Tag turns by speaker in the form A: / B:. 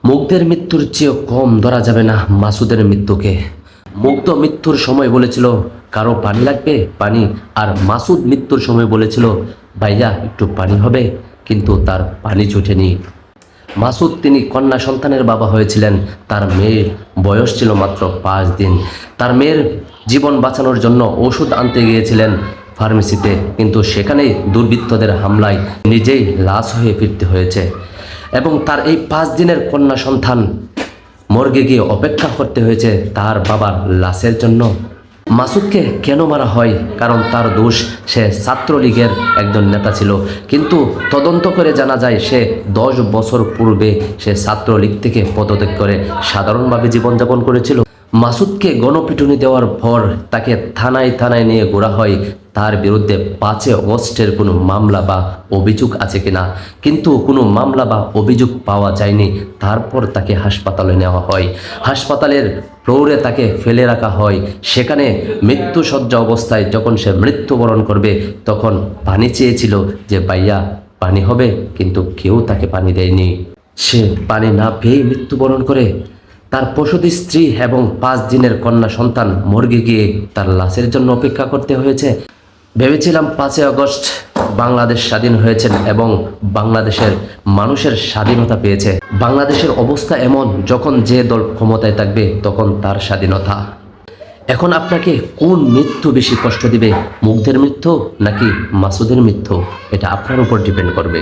A: মুগ্ধের মৃত্যুর চেয়েও কম ধরা যাবে না মাসুদের মৃত্যুকে। মুগ্ধ মৃত্যুর সময় বলেছিল কারো পানি লাগবে পানি, আর মাসুদ মৃত্যুর সময় বলেছিল ভাইয়া একটু পানি হবে, কিন্তু তার পানি জোটেনি। মাসুদ তিনি কন্যা সন্তানের বাবা হয়েছিলেন, তার মেয়ের বয়স ছিল মাত্র 5 দিন। তার মেয়ের জীবন বাঁচানোর জন্য ওষুধ আনতে গিয়েছিলেন ফার্মেসিতে, কিন্তু সেখানেই দুর্বৃত্তদের হামলায় নিজেই লাশ হয়ে ফিরতে হয়েছে। এবং তার এই 5 দিনের কন্যা সন্তান মর্গে গিয়ে অপেক্ষা করতে হয়েছে তার বাবার লাশের জন্য। মাসুদকে কেন মারা হয়? কারণ তার দোষ, সে ছাত্রলীগের একজন নেতা ছিল, কিন্তু তদন্ত করে জানা যায় সে 10 বছর পূর্বে সে ছাত্রলীগ থেকে পদত্যাগ করে সাধারণভাবে জীবনযাপন করেছিল। মাসুদকে গণপিটুনি দেওয়ার পর তাকে থানায় থানায় নিয়ে ঘোরা হয় তার বিরুদ্ধে 5 অগস্টের কোনো মামলা বা অভিযোগ আছে কিনা, কিন্তু কোনো মামলা বা অভিযোগ পাওয়া যায়নি। তারপর তাকে হাসপাতালে নেওয়া হয়, হাসপাতালের ফ্লোরে তাকে ফেলে রাখা হয়। সেখানে মৃত্যুসজ্জা অবস্থায় যখন সে মৃত্যুবরণ করবে তখন পানি চেয়েছিল যে ভাইয়া পানি হবে, কিন্তু কেউ তাকে পানি দেয়নি। সে পানি না পেয়ে মৃত্যুবরণ করে। তার প্রসূতি স্ত্রী এবং 5 দিনের কন্যা সন্তান মর্গে গিয়ে তার লাশের জন্য অপেক্ষা করতে হয়েছে। ভেবেছিলাম 5 আগস্ট বাংলাদেশ স্বাধীন হয়েছেন এবং বাংলাদেশের মানুষের স্বাধীনতা পেয়েছে। বাংলাদেশের অবস্থা এমন, যখন যে দল ক্ষমতায় থাকবে তখন তার স্বাধীনতা। এখন আপনাকে কোন মৃত্যু বেশি কষ্ট দিবে, মুগ্ধের মৃত্যু নাকি মাসুদের মৃত্যু? এটা আপনার উপর ডিপেন্ড করবে।